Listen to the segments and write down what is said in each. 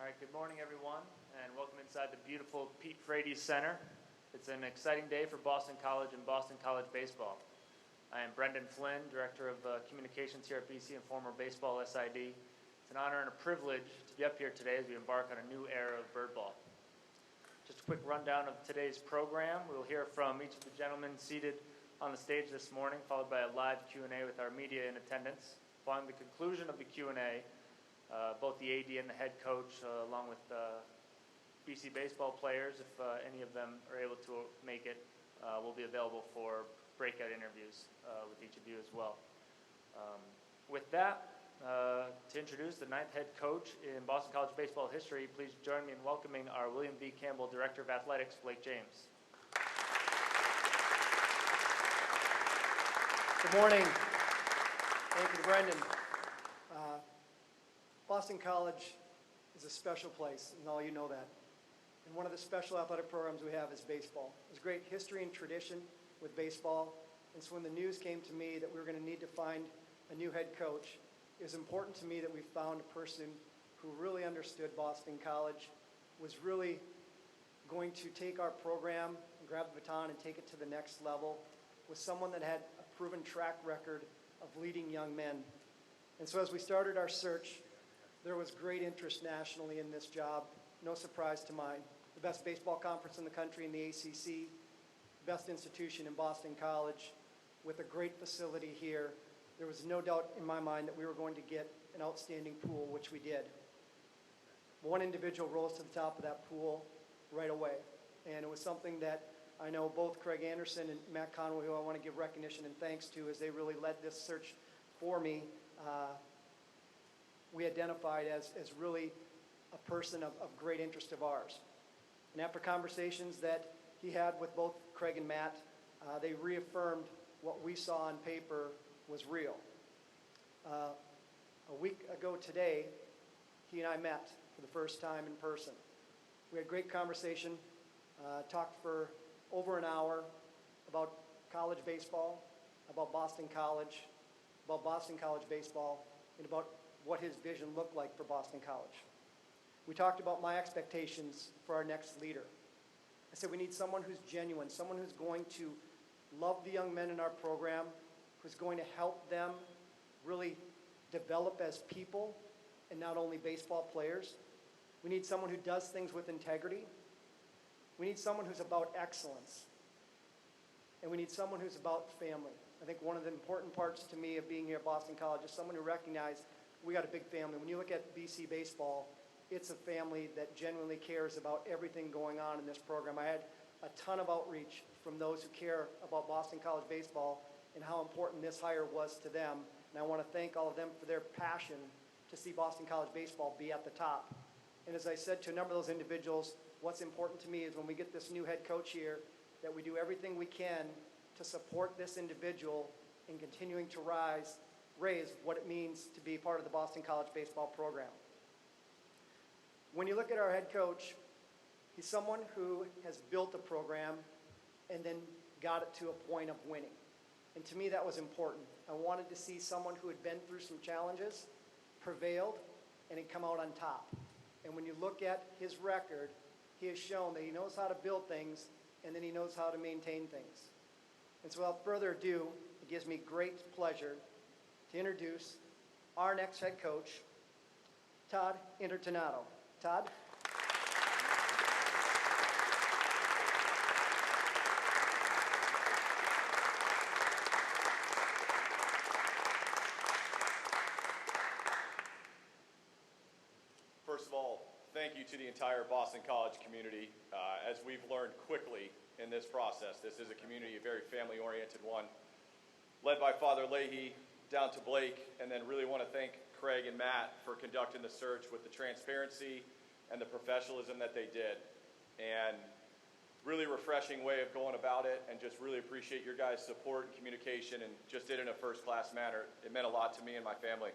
All right, good morning, everyone, and welcome inside the beautiful Pete Frates Center. It's an exciting day for Boston College and Boston College baseball. I am Brendan Flynn, Director of Communications here at BC and former baseball SID. It's an honor and a privilege to be up here today as we embark on a new era of bird ball. Just a quick rundown of today's program. We'll hear from each of the gentlemen seated on the stage this morning, followed by a live Q&A with our media in attendance. Following the conclusion of the Q&A, both the AD and the head coach, along with BC baseball players, if any of them are able to make it, will be available for breakout interviews with each of you as well. With that, to introduce the 9th head coach in Boston College baseball history, please join me in welcoming our William B. Campbell Director of Athletics, Blake James. Good morning. Thank you, Brendan. Boston College is a special place, and all you know that. And one of the special athletic programs we have is baseball. There's great history and tradition with baseball, and so when the news came to me that we were going to need to find a new head coach, it was important to me that we found a person who really understood Boston College, was really going to take our program and grab the baton and take it to the next level, was someone that had a proven track record of leading young men. And so as we started our search, there was great interest nationally in this job, no surprise to mine. The best baseball conference in the country in the ACC, best institution in Boston College, with a great facility here. There was no doubt in my mind that we were going to get an outstanding pool, which we did. One individual rose to the top of that pool right away, and it was something that I know both Craig Anderson and Matt Conway, who I want to give recognition and thanks to, as they really led this search for me, we identified as really a person of great interest of ours. And after conversations that he had with both Craig and Matt, they reaffirmed what we saw on paper was real. A week ago today, he and I met for the first time in person. We had a great conversation, talked for over an hour about college baseball, about Boston College baseball, and about what his vision looked like for Boston College. We talked about my expectations for our next leader. I said we need someone who's genuine, someone who's going to love the young men in our program, who's going to help them really develop as people and not only baseball players. We need someone who does things with integrity. We need someone who's about excellence. And we need someone who's about family. I think one of the important parts to me of being here at Boston College is someone who recognizes we got a big family. When you look at BC baseball, it's a family that genuinely cares about everything going on in this program. I had a ton of outreach from those who care about Boston College baseball and how important this hire was to them. And I want to thank all of them for their passion to see Boston College baseball be at the top. And as I said to a number of those individuals, what's important to me is when we get this new head coach here, that we do everything we can to support this individual in continuing to raise what it means to be part of the Boston College baseball program. When you look at our head coach, he's someone who has built a program and then got it to a point of winning. And to me, that was important. I wanted to see someone who had been through some challenges, prevailed, and had come out on top. And when you look at his record, he has shown that he knows how to build things and then he knows how to maintain things. And so without further ado, it gives me great pleasure to introduce our next head coach, Todd Intertonato. Todd? First of all, thank you to the entire Boston College community. As we've learned quickly in this process, this is a community, a very family-oriented one, led by Father Leahy down to Blake, and then really want to thank Craig and Matt for conducting the search with the transparency and the professionalism that they did. And really refreshing way of going about it, and just really appreciate your guys' support and communication, and just did it in a first-class manner. It meant a lot to me and my family.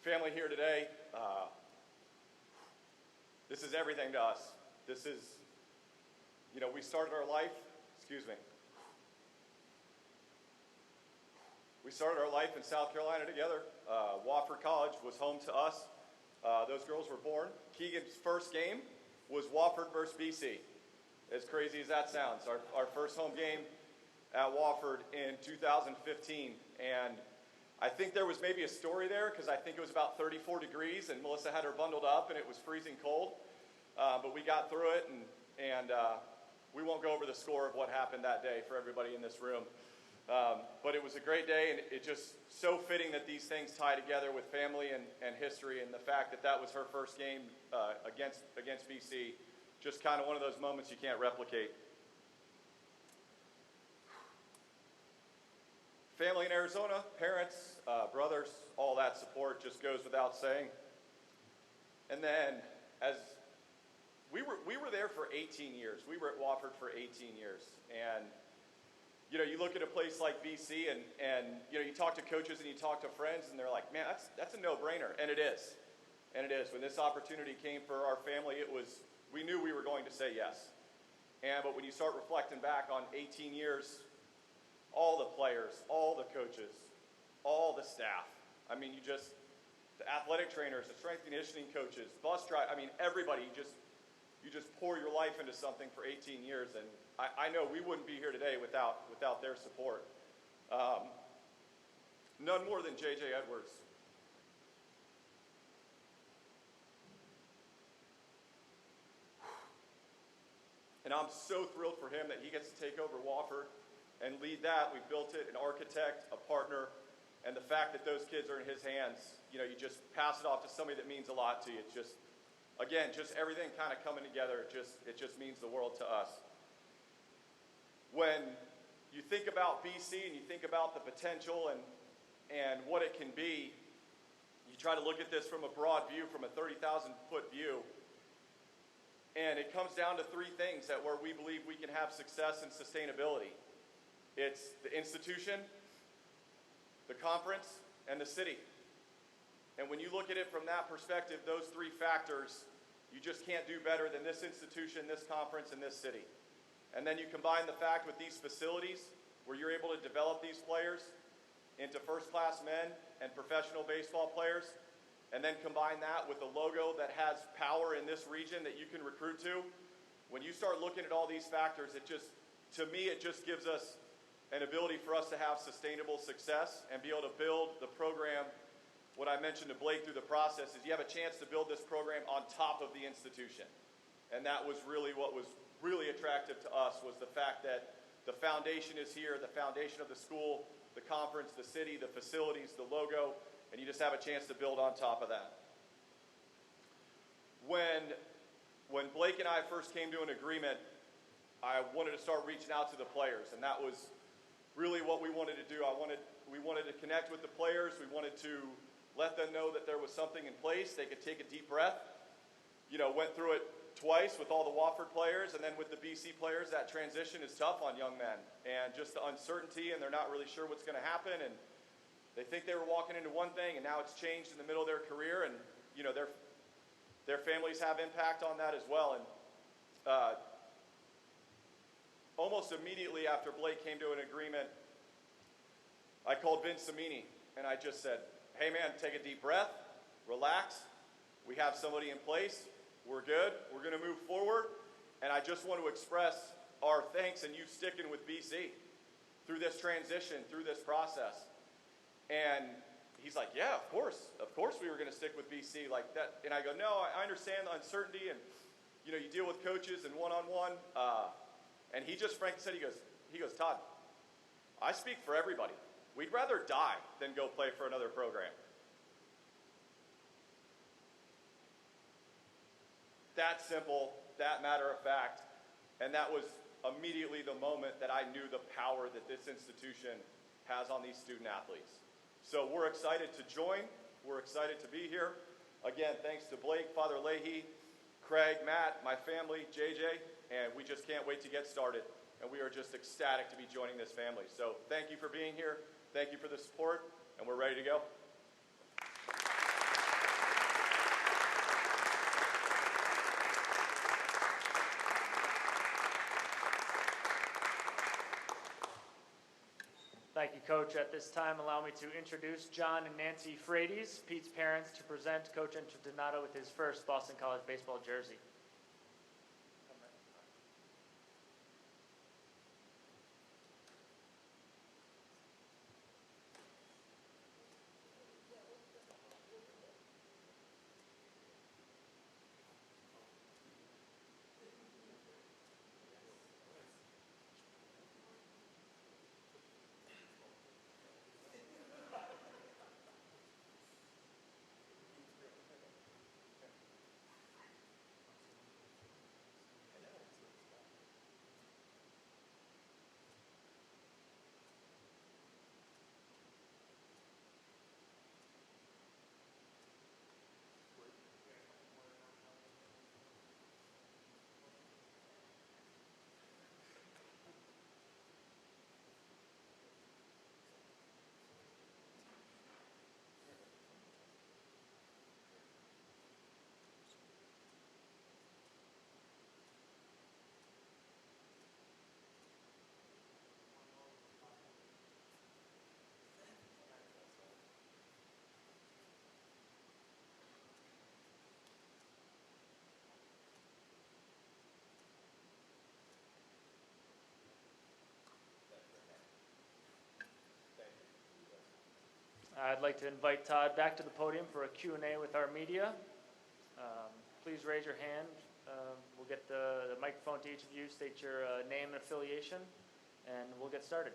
Family here today, this is everything to us. This is, we started our life, we we started our life in South Carolina together. Wofford College was home to us. Those girls were born. Keegan's first game was Wofford versus BC. As crazy as that sounds, our first home game at Wofford in 2015. And I think there was maybe a story there because I think it was about 34 degrees and Melissa had her bundled up and it was freezing cold. But we got through it and we won't go over the score of what happened that day for everybody in this room. But it was a great day, and it just so fitting that these things tie together with family and history, and the fact that that was her first game against BC, just kind of one of those moments you can't replicate. Family in Arizona, parents, brothers, all that support just goes without saying. And then, as we were there for 18 years. We were at Wofford for 18 years, and you know, you look at a place like BC and you know, you talk to coaches and you talk to friends and they're like, man, that's a no-brainer. And it is. And it is. When this opportunity came for our family, we knew we were going to say yes. But when you start reflecting back on 18 years, all the players, all the coaches, all the staff, I mean, the athletic trainers, the strength and conditioning coaches, bus driver, I mean, everybody, you just pour your life into something for 18 years, and I know we wouldn't be here today without their support. None more than J.J. Edwards. And I'm so thrilled for him that he gets to take over Wofford and lead that. We built it, an architect, a partner, and the fact that those kids are in his hands, you know, you just pass it off to somebody that means a lot to you. It's just, again, just everything kind of coming together, it just means the world to us. When you think about BC and you think about the potential and what it can be, you try to look at this from a broad view, from a 30,000-foot view, and it comes down to three things where we believe we can have success and sustainability. It's the institution, the conference, and the city. And when you look at it from that perspective, those three factors, you just can't do better than this institution, this conference, and this city. And then you combine the fact with these facilities where you're able to develop these players into first-class men and professional baseball players, and then combine that with a logo that has power in this region that you can recruit to. When you start looking at all these factors, to me, it just gives us an ability for us to have sustainable success and be able to build the program. What I mentioned to Blake through the process is you have a chance to build this program on top of the institution. And that was really what was really attractive to us, was the fact that the foundation is here, the foundation of the school, the conference, the city, the facilities, the logo, and you just have a chance to build on top of that. When Blake and I first came to an agreement, I wanted to start reaching out to the players, and that was really what we wanted to do. We wanted to connect with the players. We wanted to let them know that there was something in place. They could take a deep breath. You know, went through it twice with all the Wofford players, and then with the BC players. That transition is tough on young men, and just the uncertainty, and they're not really sure what's going to happen, and they think they were walking into one thing, and now it's changed in the middle of their career, and you know, their families have impact on that as well. And almost immediately after Blake came to an agreement, I called Vince Cimini, and I just said, hey man, take a deep breath, relax, we have somebody in place, we're good, we're going to move forward, and I just want to express our thanks and you sticking with BC through this transition, through this process. And he's like, yeah, of course we were going to stick with BC like that. And I go, no, I understand the uncertainty, and you know, you deal with coaches and one-on-one. And he just frankly said, he goes, Todd, I speak for everybody. We'd rather die than go play for another program. That simple, that matter of fact, and that was immediately the moment that I knew the power that this institution has on these student athletes. So we're excited to join. We're excited to be here. Again, thanks to Blake, Father Leahy, Craig, Matt, my family, JJ, and we just can't wait to get started. And we are just ecstatic to be joining this family. So thank you for being here. Thank you for the support, and we're ready to go. Thank you, Coach. At this time, allow me to introduce John and Nancy Frades, Pete's parents, to present Coach Introductory with his first Boston College baseball jersey. I'd like to invite Todd back to the podium for a Q&A with our media. Please raise your hand. We'll get the microphone to each of you, state your name and affiliation, and we'll get started.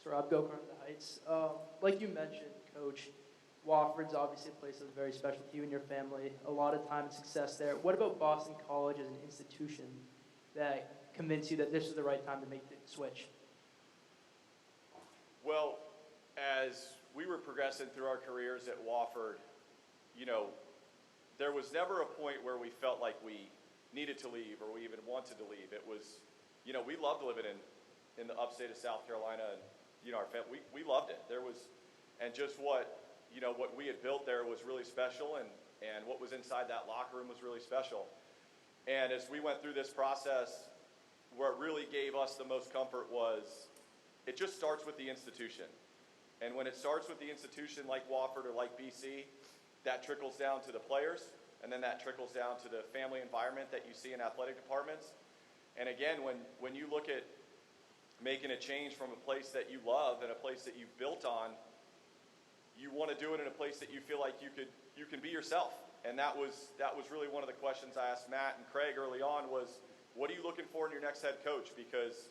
So Rob Gokar of the Heights. Like you mentioned, Coach, Wofford's obviously a place that's very special to you and your family. A lot of time and success there. What about Boston College as an institution that convinced you that this is the right time to make the switch? Well, as we were progressing through our careers at Wofford, there was never a point where we felt like we needed to leave or we even wanted to leave. It was, we loved living in the upstate of South Carolina, and our family, we loved it. And just what we had built there was really special, and what was inside that locker room was really special. And as we went through this process, what really gave us the most comfort was it just starts with the institution. And when it starts with the institution like Wofford or like BC, that trickles down to the players, and then that trickles down to the family environment that you see in athletic departments. And again, when you look at making a change from a place that you love and a place that you've built on, you want to do it in a place that you feel like you can be yourself. And that was really one of the questions I asked Matt and Craig early on was, what are you looking for in your next head coach? Because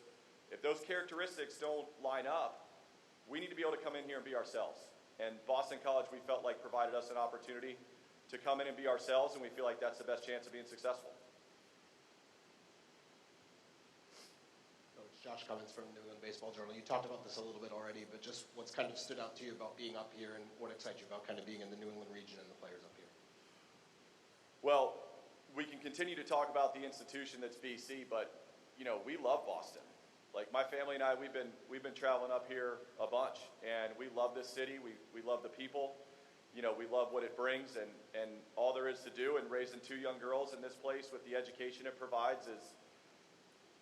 if those characteristics don't line up, we need to be able to come in here and be ourselves. And Boston College, we felt like, provided us an opportunity to come in and be ourselves, and we feel like that's the best chance of being successful. Josh Cummins from New England Baseball Journal. You talked about this a little bit already, but just what's kind of stood out to you about being up here and what excites you about kind of being in the New England region and the players up here? Well, we can continue to talk about the institution that's BC, but, we love Boston. Like, my family and I, we've been traveling up here a bunch, and we love this city. We love the people. We love what it brings, and all there is to do, and raising two young girls in this place with the education it provides is,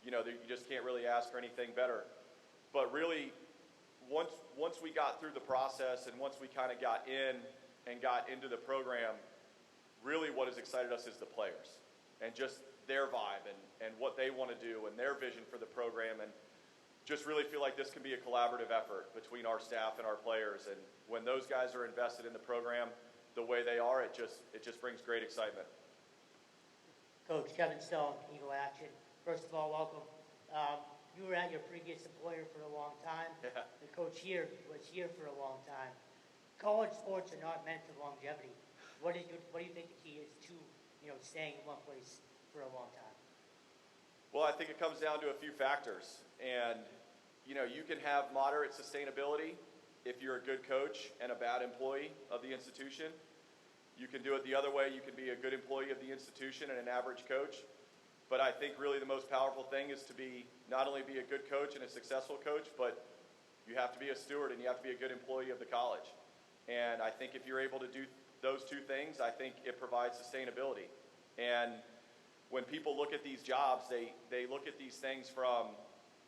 you just can't really ask for anything better. But really, once we got through the process and once we kind of got in and got into the program, really what has excited us is the players and just their vibe and what they want to do and their vision for the program, and just really feel like this can be a collaborative effort between our staff and our players. And when those guys are invested in the program the way they are, it just brings great excitement. Coach Kevin Stone, Eagle Action. First of all, welcome. You were at your previous employer for a long time. Yeah. The coach here was here for a long time. College sports are not meant for longevity. What do you think the key is to, staying in one place for a long time? Well, I think it comes down to a few factors. And, you can have moderate sustainability if you're a good coach and a bad employee of the institution. You can do it the other way. You can be a good employee of the institution and an average coach. But I think really the most powerful thing is to not only be a good coach and a successful coach, but you have to be a steward and you have to be a good employee of the college. And I think if you're able to do those two things, I think it provides sustainability. And when people look at these jobs, they look at these things from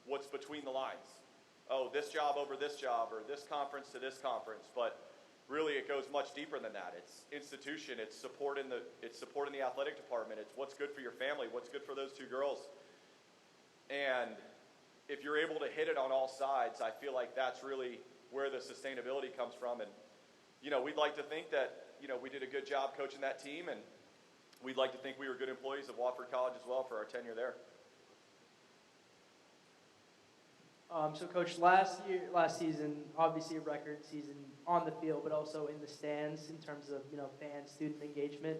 what's between the lines. Oh, this job over this job, or this conference to this conference. But really, it goes much deeper than that. It's institution. It's support in the athletic department. It's what's good for your family. What's good for those two girls. And if you're able to hit it on all sides, I feel like that's really where the sustainability comes from. And we'd like to think that we did a good job coaching that team, and we'd like to think we were good employees of Wofford College as well for our tenure there. So, Coach, last season, obviously a record season on the field, but also in the stands in terms of fan, student engagement.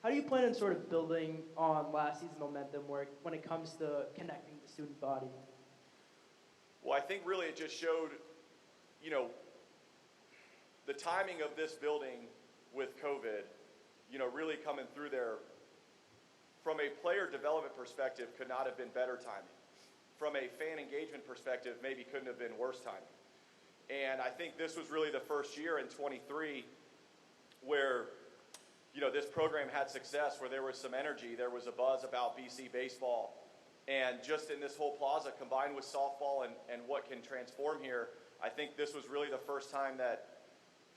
How do you plan on sort of building on last season's momentum when it comes to connecting the student body? Well, I think really it just showed, the timing of this building with COVID, really coming through there from a player development perspective could not have been better timing. From a fan engagement perspective, maybe couldn't have been worse timing. And I think this was really the first year in 23 where, this program had success, where there was some energy, there was a buzz about BC baseball. And just in this whole plaza, combined with softball and what can transform here, I think this was really the first time that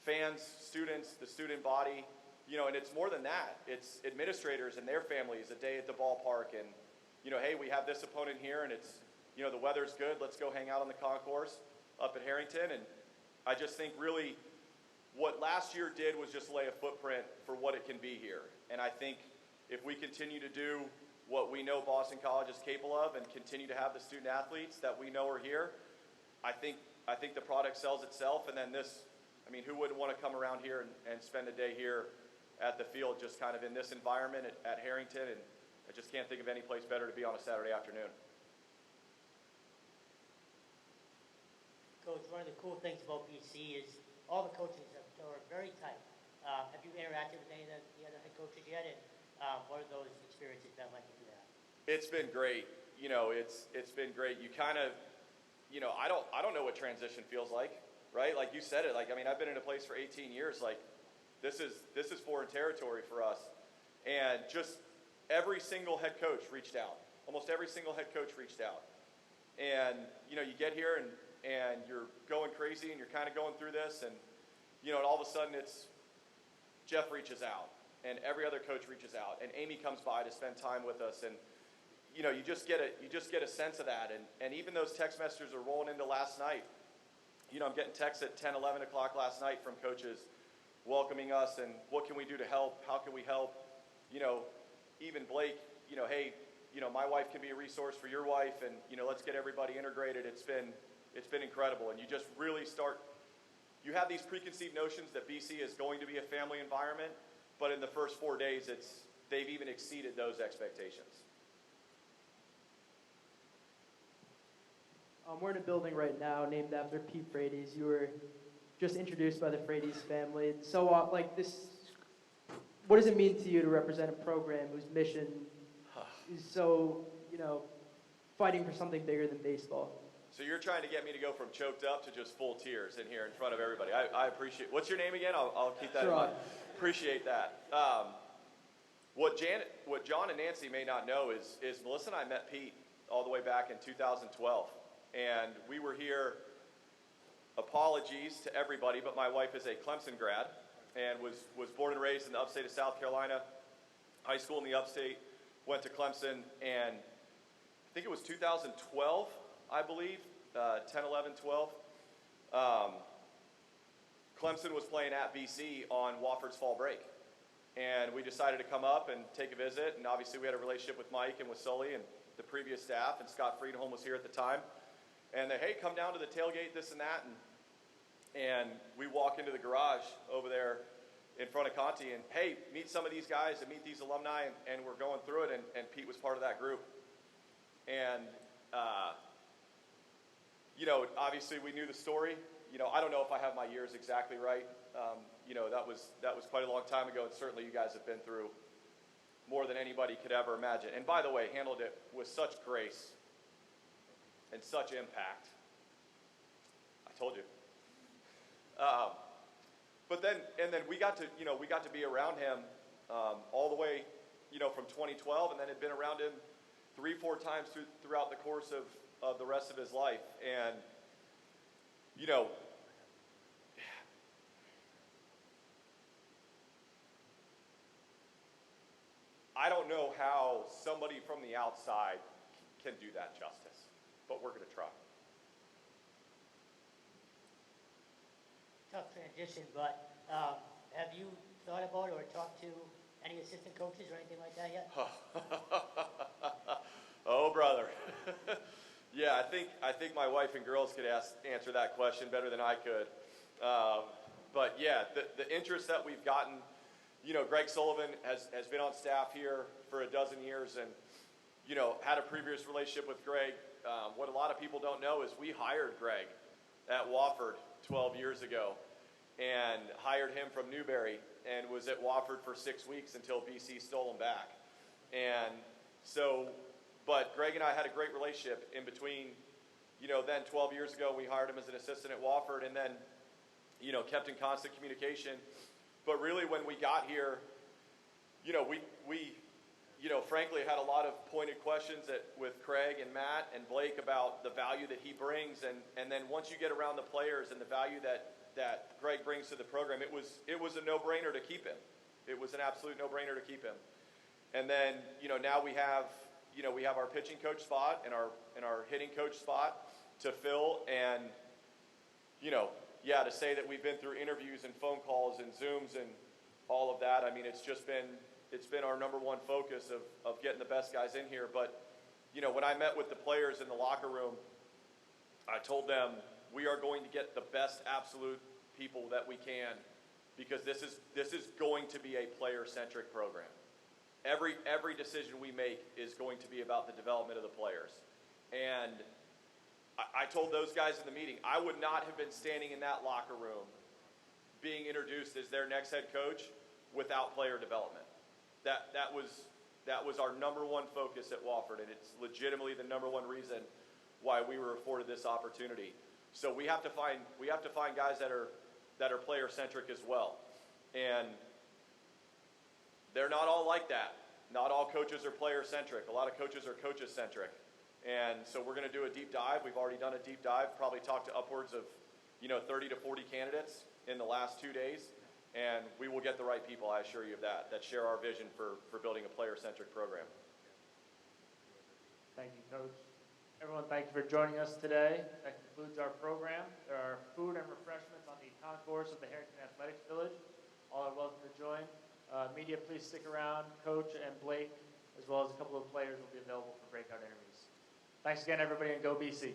fans, students, the student body, and it's more than that. It's administrators and their families, a day at the ballpark, and, hey, we have this opponent here, and it's, the weather's good, let's go hang out on the concourse up at Harrington. And I just think really what last year did was just lay a footprint for what it can be here. And I think if we continue to do what we know Boston College is capable of and continue to have the student athletes that we know are here, I think the product sells itself. And then who wouldn't want to come around here and spend a day here at the field, just kind of in this environment at Harrington? And I just can't think of any place better to be on a Saturday afternoon. Coach, one of the cool things about BC is all the coaches are very tight. Have you interacted with any of the other head coaches yet? And what are those experiences been like to do that? It's been great. It's been great. You kind of, I don't know what transition feels like, right? Like you said it. Like, I've been in a place for 18 years. Like, this is foreign territory for us. And just every single head coach reached out. Almost every single head coach reached out. And, you get here and you're going crazy and you're kind of going through this, and, and all of a sudden it's Jeff reaches out and every other coach reaches out and Amy comes by to spend time with us, and, you just get a sense of that. And even those text messages are rolling into last night. I'm getting texts at 10, 11 o'clock last night from coaches welcoming us and what can we do to help? How can we help? Even Blake, hey, my wife can be a resource for your wife, and, let's get everybody integrated. It's been incredible. And you just really you have these preconceived notions that BC is going to be a family environment, but in the first 4 days, they've even exceeded those expectations. We're in a building right now named after Pete Frates. You were just introduced by the Frates family. So, what does it mean to you to represent a program whose mission is so, fighting for something bigger than baseball? So you're trying to get me to go from choked up to just full tears in here in front of everybody. I appreciate. What's your name again? I'll keep that in mind. Appreciate that. What John and Nancy may not know is Melissa and I met Pete all the way back in 2012, and we were here. Apologies to everybody, but my wife is a Clemson grad and was born and raised in the upstate of South Carolina. High school in the upstate, went to Clemson, and I think it was 2012. I believe, 10, 11, 12. Clemson was playing at BC on Wofford's fall break. And we decided to come up and take a visit. And obviously we had a relationship with Mike and with Sully and the previous staff. And Scott Friedholm was here at the time. And they, hey, come down to the tailgate, this and that. And we walk into the garage over there in front of Conti. And, hey, meet some of these guys and meet these alumni. And we're going through it. And Pete was part of that group. And obviously we knew the story. I don't know if I have my years exactly right. That was quite a long time ago, and certainly you guys have been through more than anybody could ever imagine. And by the way, handled it with such grace and such impact. I told you. but then we got to be around him all the way, from 2012, and then had been around him 3-4 times throughout the course of the rest of his life. And, I don't know how somebody from the outside can do that justice, but we're going to try. Tough transition, but have you thought about or talked to any assistant coaches or anything like that yet? Oh, brother. Yeah, I think my wife and girls could answer that question better than I could. But yeah, the interest that we've gotten, Greg Sullivan has been on staff here for a dozen years and, had a previous relationship with Greg. What a lot of people don't know is we hired Greg at Wofford 12 years ago and hired him from Newberry and was at Wofford for 6 weeks until BC stole him back. And so, but Greg and I had a great relationship in between, then 12 years ago we hired him as an assistant at Wofford and then, kept in constant communication. But really when we got here, we frankly had a lot of pointed questions with Craig and Matt and Blake about the value that he brings. And then once you get around the players and the value that Greg brings to the program, it was a no-brainer to keep him. It was an absolute no-brainer to keep him. And then, now we have our pitching coach spot and our hitting coach spot to fill. And, to say that we've been through interviews and phone calls and Zooms and all of that, I mean, it's been our number one focus of getting the best guys in here. But, when I met with the players in the locker room, I told them we are going to get the best absolute people that we can because this is going to be a player-centric program. Every decision we make is going to be about the development of the players. And I told those guys in the meeting, I would not have been standing in that locker room being introduced as their next head coach without player development. That was our number one focus at Wofford, and it's legitimately the number one reason why we were afforded this opportunity. So we have to find guys that are player-centric as well. And they're not all like that. Not all coaches are player-centric. A lot of coaches are coaches-centric. And so we're going to do a deep dive. We've already done a deep dive, probably talked to upwards of 30 to 40 candidates in the last 2 days. And we will get the right people, I assure you of that share our vision for building a player-centric program. Thank you, Coach. Everyone, thank you for joining us today. That concludes our program. There are food and refreshments on the concourse of the Harrington Athletics Village. All are welcome to join. Media, please stick around. Coach and Blake, as well as a couple of players, will be available for breakout interviews. Thanks again, everybody, and go BC.